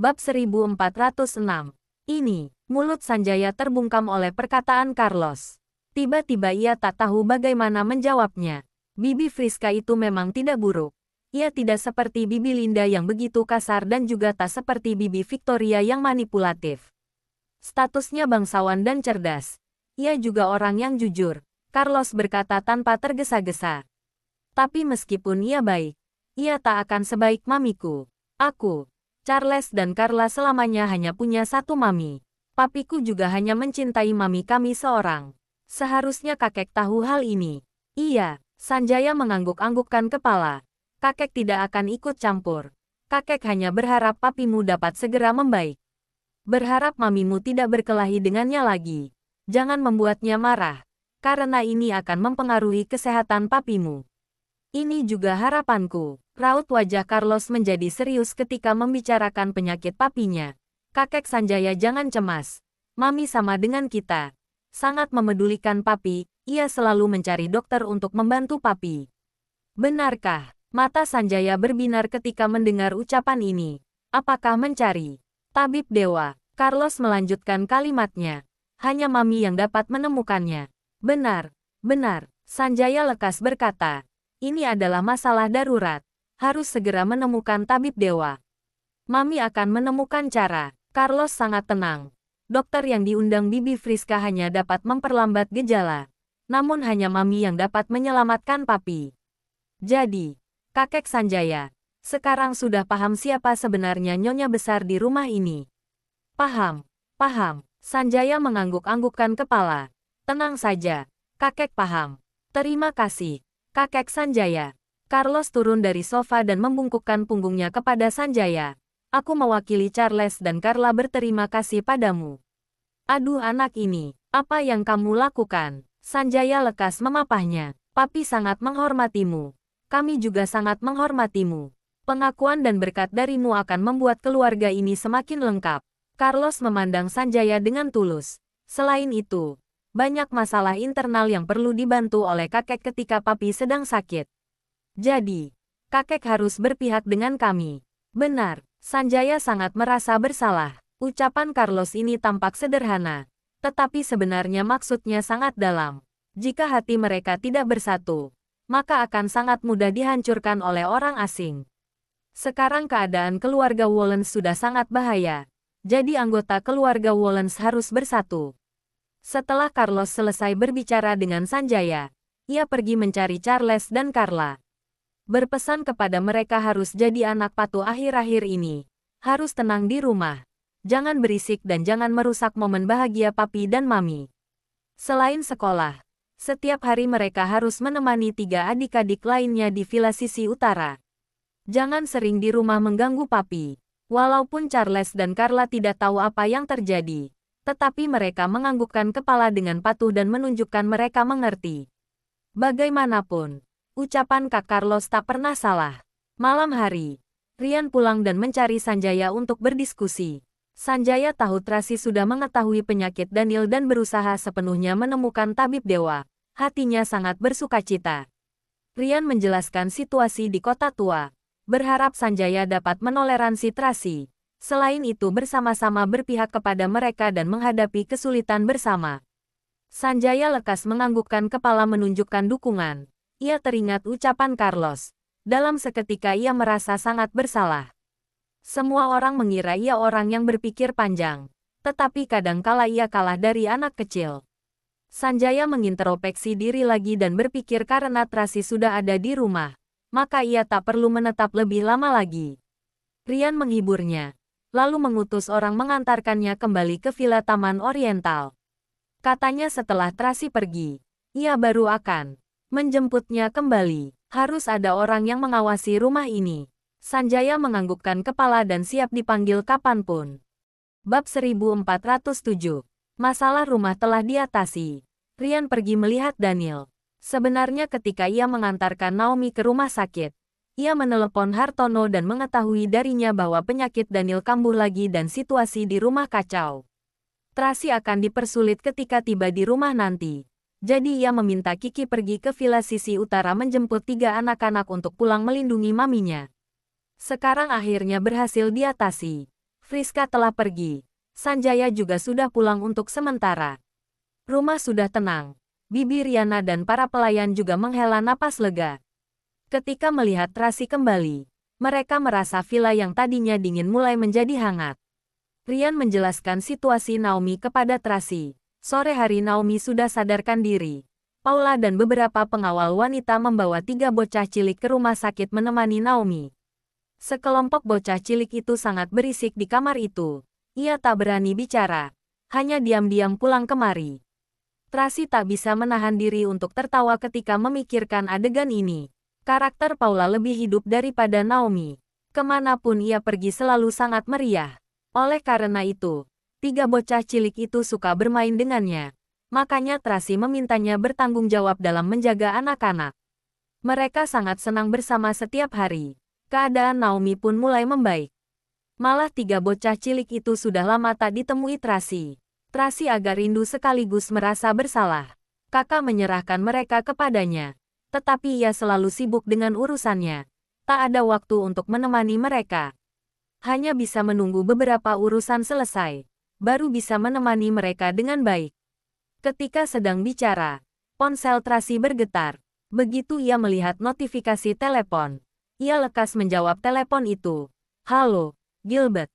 Bab 1406. Ini, mulut Sanjaya terbungkam oleh perkataan Carlos. Tiba-tiba ia tak tahu bagaimana menjawabnya. Bibi Friska itu memang tidak buruk. Ia tidak seperti Bibi Linda yang begitu kasar dan juga tak seperti Bibi Victoria yang manipulatif. Statusnya bangsawan dan cerdas. Ia juga orang yang jujur, Carlos berkata tanpa tergesa-gesa. Tapi meskipun ia baik, ia tak akan sebaik mamiku. Aku, Charles dan Carla selamanya hanya punya satu mami. Papiku juga hanya mencintai mami kami seorang. Seharusnya kakek tahu hal ini. Iya, Sanjaya mengangguk-anggukkan kepala. Kakek tidak akan ikut campur. Kakek hanya berharap papimu dapat segera membaik. Berharap mamimu tidak berkelahi dengannya lagi. Jangan membuatnya marah, karena ini akan mempengaruhi kesehatan papimu. Ini juga harapanku. Raut wajah Carlos menjadi serius ketika membicarakan penyakit papinya. Kakek Sanjaya, jangan cemas. Mami sama dengan kita. Sangat memedulikan papi, ia selalu mencari dokter untuk membantu papi. Benarkah? Mata Sanjaya berbinar ketika mendengar ucapan ini. Apakah mencari tabib dewa? Carlos melanjutkan kalimatnya. Hanya mami yang dapat menemukannya. Benar, benar. Sanjaya lekas berkata. Ini adalah masalah darurat. Harus segera menemukan tabib dewa. Mami akan menemukan cara. Carlos sangat tenang. Dokter yang diundang Bibi Friska hanya dapat memperlambat gejala. Namun hanya mami yang dapat menyelamatkan papi. Jadi, kakek Sanjaya, sekarang sudah paham siapa sebenarnya nyonya besar di rumah ini. Paham, paham. Sanjaya mengangguk-anggukkan kepala. Tenang saja, kakek paham. Terima kasih, kakek Sanjaya. Carlos turun dari sofa dan membungkukkan punggungnya kepada Sanjaya. Aku mewakili Charles dan Carla berterima kasih padamu. Aduh anak ini, apa yang kamu lakukan? Sanjaya lekas memapahnya. Papi sangat menghormatimu. Kami juga sangat menghormatimu. Pengakuan dan berkat darimu akan membuat keluarga ini semakin lengkap. Carlos memandang Sanjaya dengan tulus. Selain itu, banyak masalah internal yang perlu dibantu oleh kakek ketika papi sedang sakit. Jadi, kakek harus berpihak dengan kami. Benar, Sanjaya sangat merasa bersalah. Ucapan Carlos ini tampak sederhana, tetapi sebenarnya maksudnya sangat dalam. Jika hati mereka tidak bersatu, maka akan sangat mudah dihancurkan oleh orang asing. Sekarang keadaan keluarga Wollens sudah sangat bahaya, jadi anggota keluarga Wollens harus bersatu. Setelah Carlos selesai berbicara dengan Sanjaya, ia pergi mencari Charles dan Carla. Berpesan kepada mereka harus jadi anak patuh akhir-akhir ini. Harus tenang di rumah. Jangan berisik dan jangan merusak momen bahagia papi dan mami. Selain sekolah, setiap hari mereka harus menemani 3 adik-adik lainnya di villa sisi utara. Jangan sering di rumah mengganggu papi. Walaupun Charles dan Carla tidak tahu apa yang terjadi, tetapi mereka menganggukkan kepala dengan patuh dan menunjukkan mereka mengerti. Bagaimanapun, ucapan Kak Carlos tak pernah salah. Malam hari, Rian pulang dan mencari Sanjaya untuk berdiskusi. Sanjaya tahu Tracy sudah mengetahui penyakit Daniel dan berusaha sepenuhnya menemukan tabib dewa. Hatinya sangat bersukacita. Rian menjelaskan situasi di kota tua, berharap Sanjaya dapat menoleransi Tracy. Selain itu bersama-sama berpihak kepada mereka dan menghadapi kesulitan bersama. Sanjaya lekas menganggukkan kepala menunjukkan dukungan. Ia teringat ucapan Carlos. Dalam seketika ia merasa sangat bersalah. Semua orang mengira ia orang yang berpikir panjang. Tetapi kadangkala ia kalah dari anak kecil. Sanjaya mengintrospeksi diri lagi dan berpikir karena Tracy sudah ada di rumah, maka ia tak perlu menetap lebih lama lagi. Rian menghiburnya, lalu mengutus orang mengantarkannya kembali ke Villa Taman Oriental. Katanya setelah Tracy pergi, ia baru akan menjemputnya kembali. Harus ada orang yang mengawasi rumah ini. Sanjaya menganggukkan kepala dan siap dipanggil kapanpun. Bab 1407. Masalah rumah telah diatasi. Rian pergi melihat Daniel. Sebenarnya ketika ia mengantarkan Naomi ke rumah sakit, ia menelepon Hartono dan mengetahui darinya bahwa penyakit Daniel kambuh lagi dan situasi di rumah kacau. Tracy akan dipersulit ketika tiba di rumah nanti. Jadi ia meminta Kiki pergi ke villa sisi utara menjemput 3 anak-anak untuk pulang melindungi maminya. Sekarang akhirnya berhasil diatasi. Friska telah pergi. Sanjaya juga sudah pulang untuk sementara. Rumah sudah tenang. Bibi Riana dan para pelayan juga menghela napas lega. Ketika melihat Tracy kembali, mereka merasa villa yang tadinya dingin mulai menjadi hangat. Rian menjelaskan situasi Naomi kepada Tracy. Sore hari Naomi sudah sadarkan diri. Paula dan beberapa pengawal wanita membawa 3 bocah cilik ke rumah sakit menemani Naomi. Sekelompok bocah cilik itu sangat berisik di kamar itu. Ia tak berani bicara. Hanya diam-diam pulang kemari. Tracy tak bisa menahan diri untuk tertawa ketika memikirkan adegan ini. Karakter Paula lebih hidup daripada Naomi. Kemanapun ia pergi selalu sangat meriah. Oleh karena itu, 3 bocah cilik itu suka bermain dengannya. Makanya Tracy memintanya bertanggung jawab dalam menjaga anak-anak. Mereka sangat senang bersama setiap hari. Keadaan Naomi pun mulai membaik. Malah 3 bocah cilik itu sudah lama tak ditemui Tracy. Tracy agak rindu sekaligus merasa bersalah. Kakak menyerahkan mereka kepadanya. Tetapi ia selalu sibuk dengan urusannya. Tak ada waktu untuk menemani mereka. Hanya bisa menunggu beberapa urusan selesai. Baru bisa menemani mereka dengan baik. Ketika sedang bicara, ponsel Tracy bergetar. Begitu ia melihat notifikasi telepon, ia lekas menjawab telepon itu. Halo, Gilbert.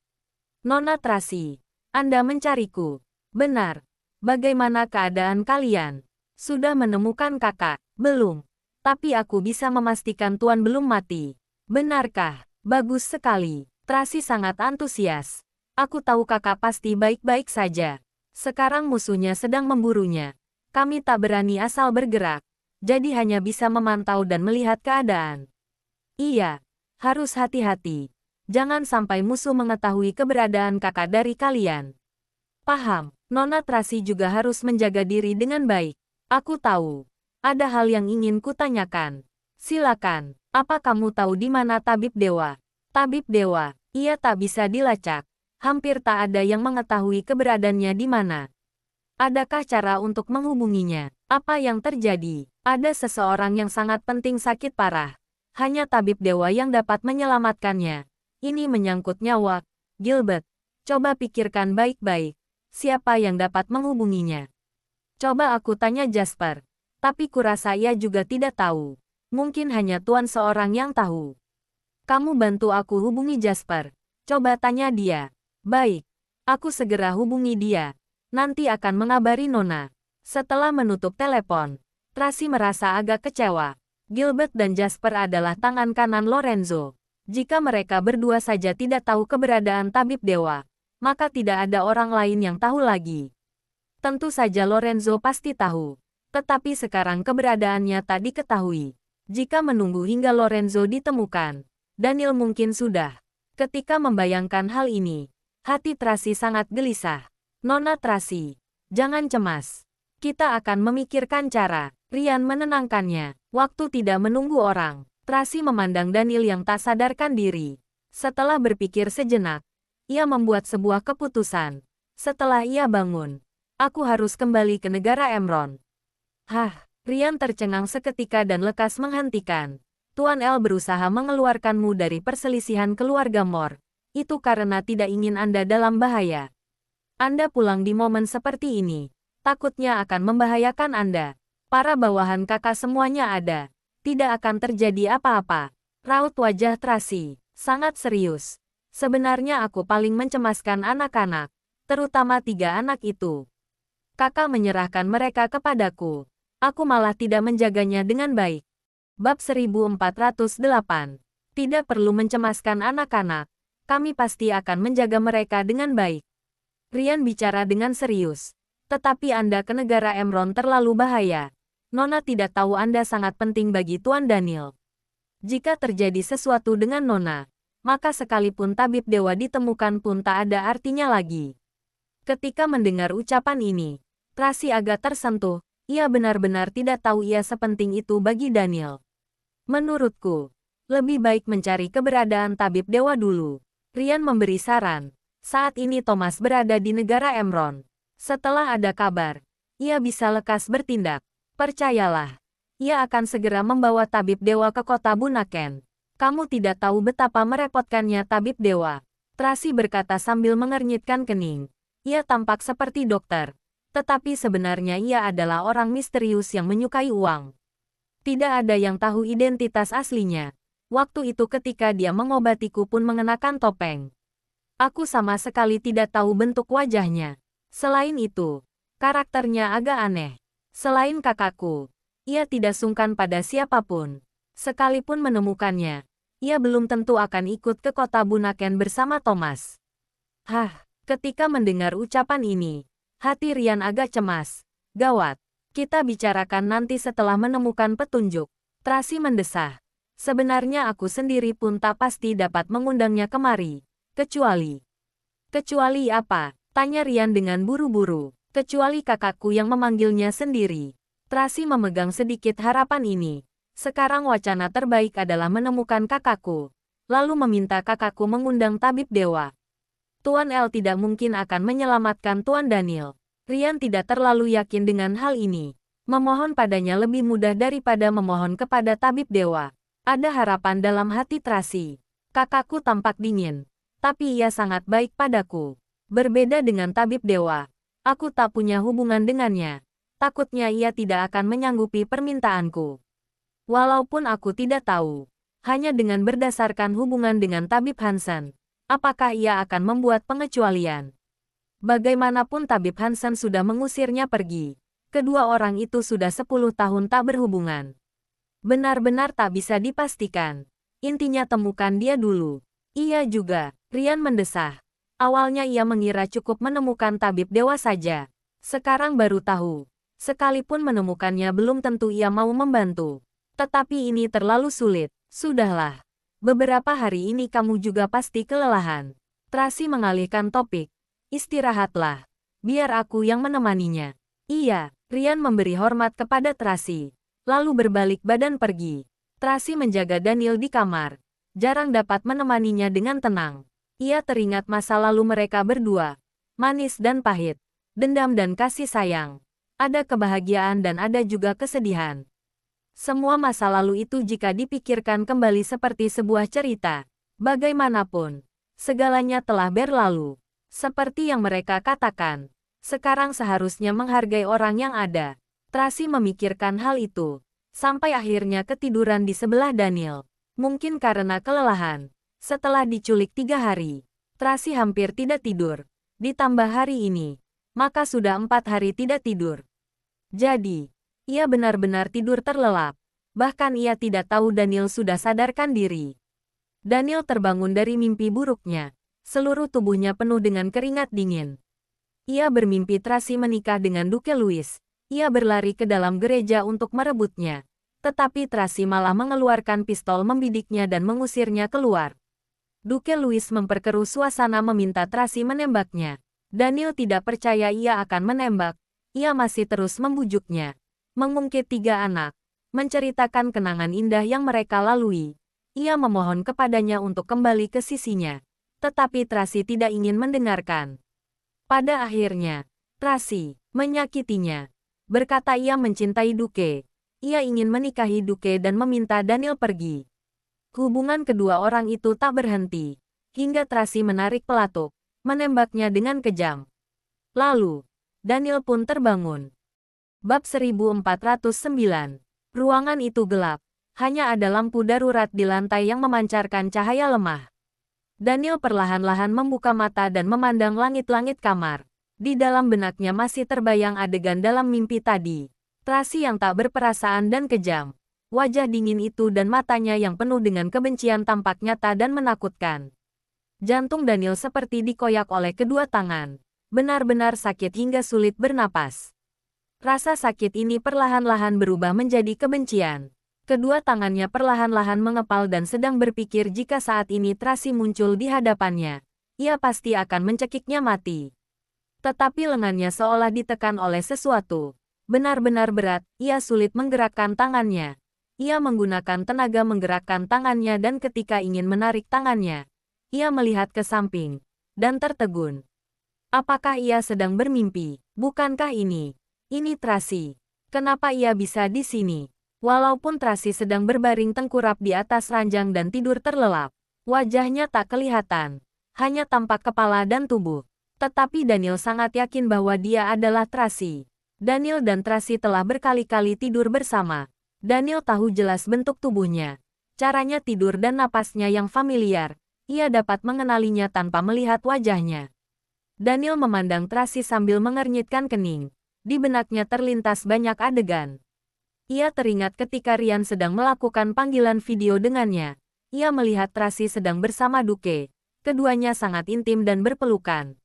Nona Tracy, Anda mencariku. Benar. Bagaimana keadaan kalian? Sudah menemukan kakak? Belum. Tapi aku bisa memastikan Tuan belum mati. Benarkah? Bagus sekali. Tracy sangat antusias. Aku tahu kakak pasti baik-baik saja. Sekarang musuhnya sedang memburunya. Kami tak berani asal bergerak. Jadi hanya bisa memantau dan melihat keadaan. Iya. Harus hati-hati. Jangan sampai musuh mengetahui keberadaan kakak dari kalian. Paham. Nona Tracy juga harus menjaga diri dengan baik. Aku tahu. Ada hal yang ingin kutanyakan. Silakan. Apa kamu tahu di mana Tabib Dewa? Tabib Dewa. Ia tak bisa dilacak. Hampir tak ada yang mengetahui keberadaannya di mana. Adakah cara untuk menghubunginya? Apa yang terjadi? Ada seseorang yang sangat penting sakit parah. Hanya Tabib Dewa yang dapat menyelamatkannya. Ini menyangkut nyawa. Gilbert, coba pikirkan baik-baik. Siapa yang dapat menghubunginya? Coba aku tanya Jasper. Tapi kurasa ia juga tidak tahu. Mungkin hanya Tuan seorang yang tahu. Kamu bantu aku hubungi Jasper. Coba tanya dia. Baik. Aku segera hubungi dia. Nanti akan mengabari Nona. Setelah menutup telepon, Tracy merasa agak kecewa. Gilbert dan Jasper adalah tangan kanan Lorenzo. Jika mereka berdua saja tidak tahu keberadaan Tabib Dewa, maka tidak ada orang lain yang tahu lagi. Tentu saja Lorenzo pasti tahu. Tetapi sekarang keberadaannya tak diketahui. Jika menunggu hingga Lorenzo ditemukan, Daniel mungkin sudah. Ketika membayangkan hal ini, hati Tracy sangat gelisah. Nona Tracy, jangan cemas. Kita akan memikirkan cara. Rian menenangkannya. Waktu tidak menunggu orang. Tracy memandang Daniel yang tak sadarkan diri. Setelah berpikir sejenak, ia membuat sebuah keputusan. Setelah ia bangun, aku harus kembali ke negara Emron. Hah, Rian tercengang seketika dan lekas menghentikan. Tuan El berusaha mengeluarkanmu dari perselisihan keluarga Moore. Itu karena tidak ingin Anda dalam bahaya. Anda pulang di momen seperti ini. Takutnya akan membahayakan Anda. Para bawahan kakak semuanya ada. Tidak akan terjadi apa-apa. Raut wajah Tracy sangat serius. Sebenarnya aku paling mencemaskan anak-anak. Terutama 3 anak itu. Kakak menyerahkan mereka kepadaku. Aku malah tidak menjaganya dengan baik. Bab 1408. Tidak perlu mencemaskan anak-anak. Kami pasti akan menjaga mereka dengan baik. Rian bicara dengan serius. Tetapi Anda ke negara Emron terlalu bahaya. Nona tidak tahu Anda sangat penting bagi Tuan Daniel. Jika terjadi sesuatu dengan Nona, maka sekalipun Tabib Dewa ditemukan pun tak ada artinya lagi. Ketika mendengar ucapan ini, Tracy agak tersentuh. Ia benar-benar tidak tahu ia sepenting itu bagi Daniel. Menurutku, lebih baik mencari keberadaan Tabib Dewa dulu. Rian memberi saran. Saat ini Thomas berada di negara Emron. Setelah ada kabar, ia bisa lekas bertindak. Percayalah, ia akan segera membawa Tabib Dewa ke kota Bunaken. Kamu tidak tahu betapa merepotkannya Tabib Dewa. Tracy berkata sambil mengernyitkan kening. Ia tampak seperti dokter. Tetapi sebenarnya ia adalah orang misterius yang menyukai uang. Tidak ada yang tahu identitas aslinya. Waktu itu ketika dia mengobatiku pun mengenakan topeng. Aku sama sekali tidak tahu bentuk wajahnya. Selain itu, karakternya agak aneh. Selain kakakku, ia tidak sungkan pada siapapun. Sekalipun menemukannya, ia belum tentu akan ikut ke kota Bunaken bersama Thomas. Ketika mendengar ucapan ini, hati Rian agak cemas. Gawat. Kita bicarakan nanti setelah menemukan petunjuk. Tracy mendesah. Sebenarnya aku sendiri pun tak pasti dapat mengundangnya kemari. Kecuali apa? Tanya Rian dengan buru-buru. Kecuali kakakku yang memanggilnya sendiri. Tracy memegang sedikit harapan ini. Sekarang wacana terbaik adalah menemukan kakakku. Lalu meminta kakakku mengundang tabib dewa. Tuan L tidak mungkin akan menyelamatkan Tuan Daniel. Rian tidak terlalu yakin dengan hal ini. Memohon padanya lebih mudah daripada memohon kepada tabib dewa. Ada harapan dalam hati Tracy. Kakakku tampak dingin. Tapi ia sangat baik padaku. Berbeda dengan tabib dewa. Aku tak punya hubungan dengannya. Takutnya ia tidak akan menyanggupi permintaanku. Walaupun aku tidak tahu. Hanya dengan berdasarkan hubungan dengan tabib Hansen. Apakah ia akan membuat pengecualian? Bagaimanapun tabib Hansen sudah mengusirnya pergi. Kedua orang itu sudah 10 tahun tak berhubungan. Benar-benar tak bisa dipastikan. Intinya temukan dia dulu. Iya juga, Rian mendesah. Awalnya ia mengira cukup menemukan tabib dewa saja. Sekarang baru tahu. Sekalipun menemukannya belum tentu ia mau membantu. Tetapi ini terlalu sulit. Sudahlah. Beberapa hari ini kamu juga pasti kelelahan. Tracy mengalihkan topik. Istirahatlah. Biar aku yang menemaninya. Iya, Rian memberi hormat kepada Tracy. Lalu berbalik badan pergi. Tracy menjaga Daniel di kamar. Jarang dapat menemaninya dengan tenang. Ia teringat masa lalu mereka berdua. Manis dan pahit. Dendam dan kasih sayang. Ada kebahagiaan dan ada juga kesedihan. Semua masa lalu itu jika dipikirkan kembali seperti sebuah cerita. Bagaimanapun, segalanya telah berlalu. Seperti yang mereka katakan, sekarang seharusnya menghargai orang yang ada. Tracy memikirkan hal itu, sampai akhirnya ketiduran di sebelah Daniel. Mungkin karena kelelahan. Setelah diculik 3 hari, Tracy hampir tidak tidur. Ditambah hari ini, maka sudah 4 hari tidak tidur. Jadi, ia benar-benar tidur terlelap. Bahkan ia tidak tahu Daniel sudah sadarkan diri. Daniel terbangun dari mimpi buruknya. Seluruh tubuhnya penuh dengan keringat dingin. Ia bermimpi Tracy menikah dengan Duke Louis. Ia berlari ke dalam gereja untuk merebutnya. Tetapi Tracy malah mengeluarkan pistol membidiknya dan mengusirnya keluar. Duke Louis memperkeruh suasana meminta Tracy menembaknya. Daniel tidak percaya ia akan menembak. Ia masih terus membujuknya. Mengungkit 3 anak. Menceritakan kenangan indah yang mereka lalui. Ia memohon kepadanya untuk kembali ke sisinya. Tetapi Tracy tidak ingin mendengarkan. Pada akhirnya, Tracy menyakitinya. Berkata ia mencintai Duke. Ia ingin menikahi Duke dan meminta Daniel pergi. Hubungan kedua orang itu tak berhenti. Hingga Tracy menarik pelatuk, menembaknya dengan kejam. Lalu, Daniel pun terbangun. Bab 1409. Ruangan itu gelap. Hanya ada lampu darurat di lantai yang memancarkan cahaya lemah. Daniel perlahan-lahan membuka mata dan memandang langit-langit kamar. Di dalam benaknya masih terbayang adegan dalam mimpi tadi. Tracy yang tak berperasaan dan kejam. Wajah dingin itu dan matanya yang penuh dengan kebencian tampak nyata dan menakutkan. Jantung Daniel seperti dikoyak oleh kedua tangan. Benar-benar sakit hingga sulit bernapas. Rasa sakit ini perlahan-lahan berubah menjadi kebencian. Kedua tangannya perlahan-lahan mengepal dan sedang berpikir jika saat ini Tracy muncul di hadapannya. Ia pasti akan mencekiknya mati. Tetapi lengannya seolah ditekan oleh sesuatu. Benar-benar berat, ia sulit menggerakkan tangannya. Ia menggunakan tenaga menggerakkan tangannya dan ketika ingin menarik tangannya, ia melihat ke samping dan tertegun. Apakah ia sedang bermimpi? Bukankah ini Tracy? Kenapa ia bisa di sini? Walaupun Tracy sedang berbaring tengkurap di atas ranjang dan tidur terlelap, wajahnya tak kelihatan. hanya tampak kepala dan tubuh. Tetapi Daniel sangat yakin bahwa dia adalah Tracy. Daniel dan Tracy telah berkali-kali tidur bersama. Daniel tahu jelas bentuk tubuhnya, caranya tidur dan napasnya yang familiar. Ia dapat mengenalinya tanpa melihat wajahnya. Daniel memandang Tracy sambil mengernyitkan kening. Di benaknya terlintas banyak adegan. Ia teringat ketika Ryan sedang melakukan panggilan video dengannya. Ia melihat Tracy sedang bersama Duke. Keduanya sangat intim dan berpelukan.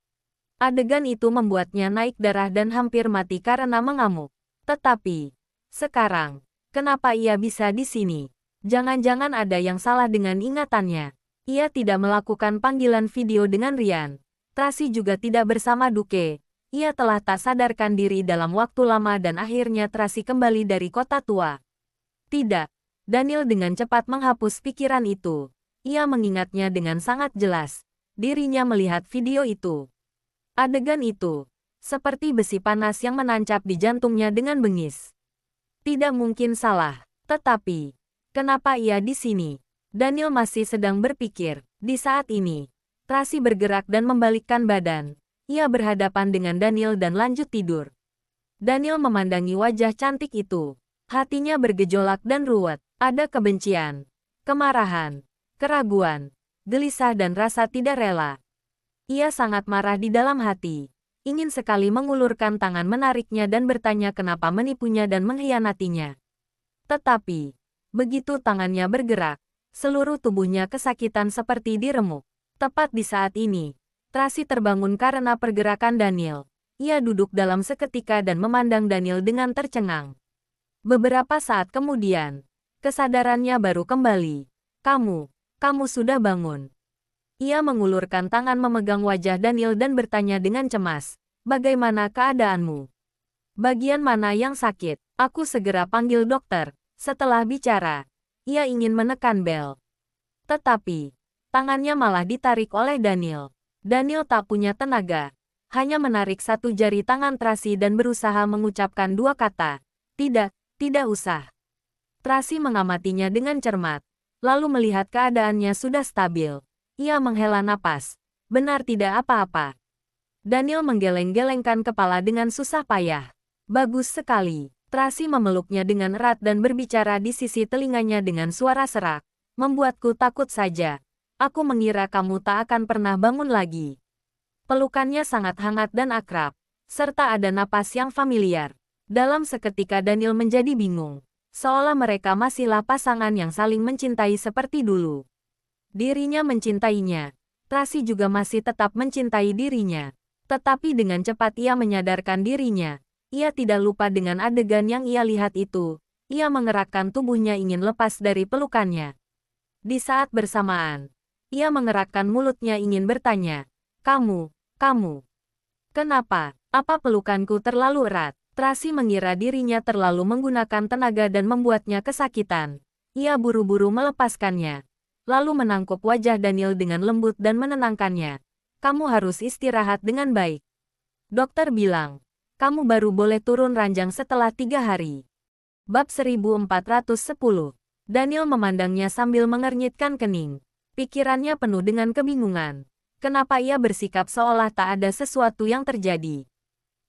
Adegan itu membuatnya naik darah dan hampir mati karena mengamuk. Tetapi, sekarang, kenapa ia bisa di sini? Jangan-jangan ada yang salah dengan ingatannya. Ia tidak melakukan panggilan video dengan Ryan. Tracy juga tidak bersama Duke. Ia telah tak sadarkan diri dalam waktu lama dan akhirnya Tracy kembali dari kota tua. Tidak. Daniel dengan cepat menghapus pikiran itu. Ia mengingatnya dengan sangat jelas. Dirinya melihat video itu. Adegan itu, seperti besi panas yang menancap di jantungnya dengan bengis. Tidak mungkin salah. Tetapi, kenapa ia di sini? Daniel masih sedang berpikir. Di saat ini, Tracy bergerak dan membalikkan badan. Ia berhadapan dengan Daniel dan lanjut tidur. Daniel memandangi wajah cantik itu. Hatinya bergejolak dan ruwet. Ada kebencian, kemarahan, keraguan, gelisah dan rasa tidak rela. Ia sangat marah di dalam hati. Ingin sekali mengulurkan tangan menariknya dan bertanya kenapa menipunya dan mengkhianatinya. Tetapi, begitu tangannya bergerak, seluruh tubuhnya kesakitan seperti diremuk. Tepat di saat ini, Tracy terbangun karena pergerakan Daniel. Ia duduk dalam seketika dan memandang Daniel dengan tercengang. Beberapa saat kemudian, kesadarannya baru kembali. Kamu sudah bangun. Ia mengulurkan tangan memegang wajah Daniel dan bertanya dengan cemas, "Bagaimana keadaanmu? Bagian mana yang sakit?" "Aku segera panggil dokter." Setelah bicara, ia ingin menekan bel. Tetapi, tangannya malah ditarik oleh Daniel. Daniel tak punya tenaga, hanya menarik satu jari tangan Tracy dan berusaha mengucapkan dua kata, tidak usah." Tracy mengamatinya dengan cermat, lalu melihat keadaannya sudah stabil. Ia menghela napas. Benar tidak apa-apa. Daniel menggeleng-gelengkan kepala dengan susah payah. "Bagus sekali." Tracy memeluknya dengan erat dan berbicara di sisi telinganya dengan suara serak. "Membuatku takut saja. Aku mengira kamu tak akan pernah bangun lagi." Pelukannya sangat hangat dan akrab, serta ada napas yang familiar. Dalam seketika Daniel menjadi bingung. Seolah mereka masihlah pasangan yang saling mencintai seperti dulu. Dirinya mencintainya. Tracy juga masih tetap mencintai dirinya. Tetapi dengan cepat ia menyadarkan dirinya. Ia tidak lupa dengan adegan yang ia lihat itu. Ia mengerakkan tubuhnya ingin lepas dari pelukannya. Di saat bersamaan, ia mengerakkan mulutnya ingin bertanya, Kamu, kenapa? Apa pelukanku terlalu erat?" Tracy mengira dirinya terlalu menggunakan tenaga dan membuatnya kesakitan. Ia buru-buru melepaskannya. Lalu menangkup wajah Daniel dengan lembut dan menenangkannya. "Kamu harus istirahat dengan baik. Dokter bilang, kamu baru boleh turun ranjang setelah 3 hari. Bab 1410. Daniel memandangnya sambil mengernyitkan kening. Pikirannya penuh dengan kebingungan. Kenapa ia bersikap seolah tak ada sesuatu yang terjadi?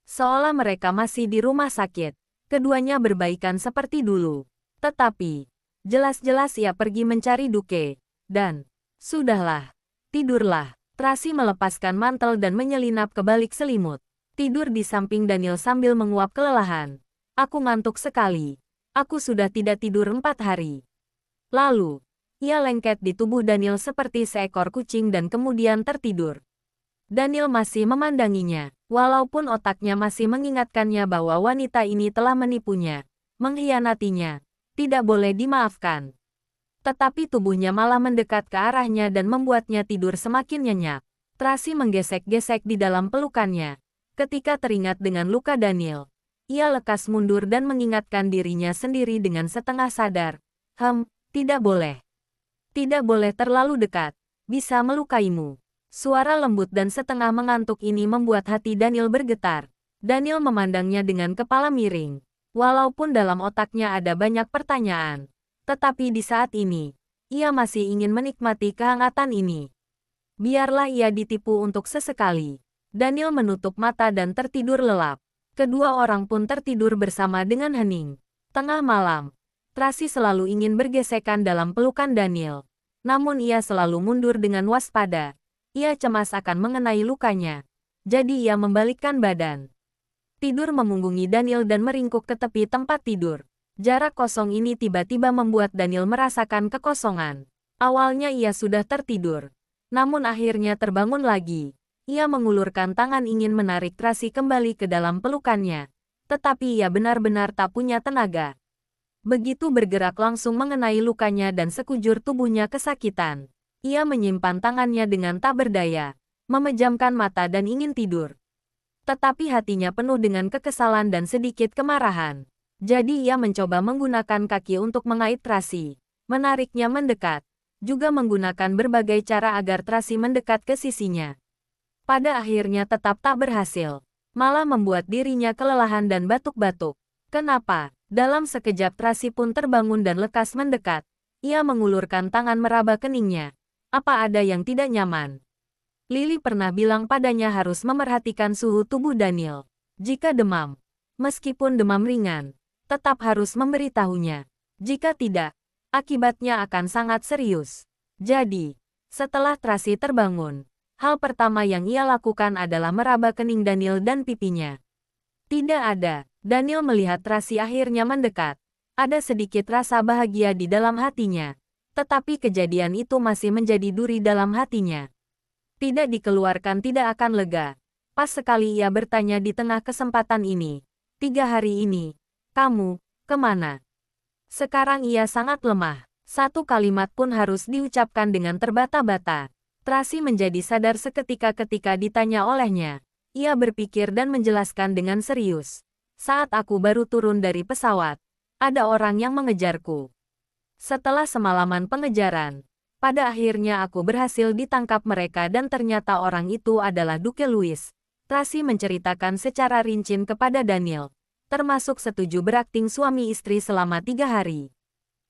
Seolah mereka masih di rumah sakit. Keduanya berbaikan seperti dulu. Tetapi, jelas-jelas ia pergi mencari Duke. Dan, sudahlah, tidurlah. Tracy melepaskan mantel dan menyelinap ke balik selimut. Tidur di samping Daniel sambil menguap kelelahan. "Aku ngantuk sekali. Aku sudah tidak tidur 4 hari." Lalu, ia lengket di tubuh Daniel seperti seekor kucing dan kemudian tertidur. Daniel masih memandanginya, walaupun otaknya masih mengingatkannya bahwa wanita ini telah menipunya, mengkhianatinya, tidak boleh dimaafkan. Tetapi tubuhnya malah mendekat ke arahnya dan membuatnya tidur semakin nyenyak. Tracy menggesek-gesek di dalam pelukannya. Ketika teringat dengan luka Daniel, ia lekas mundur dan mengingatkan dirinya sendiri dengan setengah sadar. Tidak boleh. Tidak boleh terlalu dekat. Bisa melukaimu." Suara lembut dan setengah mengantuk ini membuat hati Daniel bergetar. Daniel memandangnya dengan kepala miring. Walaupun dalam otaknya ada banyak pertanyaan. Tetapi di saat ini, ia masih ingin menikmati kehangatan ini. Biarlah ia ditipu untuk sesekali. Daniel menutup mata dan tertidur lelap. Kedua orang pun tertidur bersama dengan hening. Tengah malam, Tracy selalu ingin bergesekan dalam pelukan Daniel. Namun ia selalu mundur dengan waspada. Ia cemas akan mengenai lukanya. Jadi ia membalikkan badan. Tidur memunggungi Daniel dan meringkuk ke tepi tempat tidur. Jarak kosong ini tiba-tiba membuat Daniel merasakan kekosongan. Awalnya ia sudah tertidur. Namun akhirnya terbangun lagi. Ia mengulurkan tangan ingin menarik Tracy kembali ke dalam pelukannya. Tetapi ia benar-benar tak punya tenaga. Begitu bergerak langsung mengenai lukanya dan sekujur tubuhnya kesakitan. Ia menyimpan tangannya dengan tak berdaya. Memejamkan mata dan ingin tidur. Tetapi hatinya penuh dengan kekesalan dan sedikit kemarahan. Jadi ia mencoba menggunakan kaki untuk mengait Tracy. Menariknya mendekat. Juga menggunakan berbagai cara agar Tracy mendekat ke sisinya. Pada akhirnya tetap tak berhasil. Malah membuat dirinya kelelahan dan batuk-batuk. Kenapa? Dalam sekejap Tracy pun terbangun dan lekas mendekat. Ia mengulurkan tangan meraba keningnya. Apa ada yang tidak nyaman? Lily pernah bilang padanya harus memerhatikan suhu tubuh Daniel. Jika demam, meskipun demam ringan, tetap harus memberitahunya. Jika tidak, akibatnya akan sangat serius. Jadi, setelah Tracy terbangun, hal pertama yang ia lakukan adalah meraba kening Daniel dan pipinya. Tidak ada. Daniel melihat Tracy akhirnya mendekat. Ada sedikit rasa bahagia di dalam hatinya. Tetapi kejadian itu masih menjadi duri dalam hatinya. Tidak dikeluarkan tidak akan lega. Pas sekali ia bertanya di tengah kesempatan ini. 3 hari ini, kamu, kemana? Sekarang ia sangat lemah. Satu kalimat pun harus diucapkan dengan terbata-bata. Tracy menjadi sadar seketika ketika ditanya olehnya. Ia berpikir dan menjelaskan dengan serius. Saat aku baru turun dari pesawat, ada orang yang mengejarku. Setelah semalaman pengejaran, pada akhirnya aku berhasil ditangkap mereka dan ternyata orang itu adalah Duke Louis. Tracy menceritakan secara rinci kepada Daniel, termasuk setuju berakting suami istri selama 3 hari.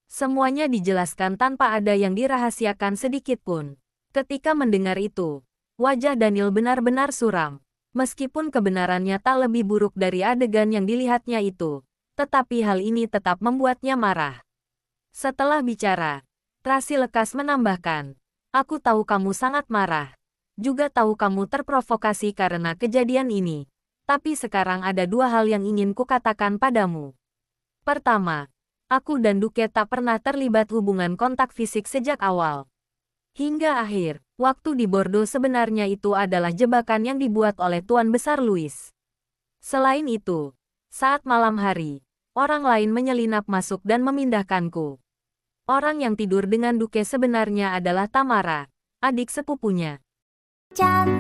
Semuanya dijelaskan tanpa ada yang dirahasiakan sedikit pun. Ketika mendengar itu, wajah Daniel benar-benar suram. Meskipun kebenarannya tak lebih buruk dari adegan yang dilihatnya itu, tetapi hal ini tetap membuatnya marah. Setelah bicara, Tracy lekas menambahkan, aku tahu kamu sangat marah. Juga tahu kamu terprovokasi karena kejadian ini. Tapi sekarang ada 2 hal yang ingin kukatakan padamu. Pertama, aku dan Duke tak pernah terlibat hubungan kontak fisik sejak awal. Hingga akhir, waktu di Bordeaux sebenarnya itu adalah jebakan yang dibuat oleh Tuan Besar Louis. Selain itu, saat malam hari, orang lain menyelinap masuk dan memindahkanku. Orang yang tidur dengan Duke sebenarnya adalah Tamara, adik sepupunya. Jam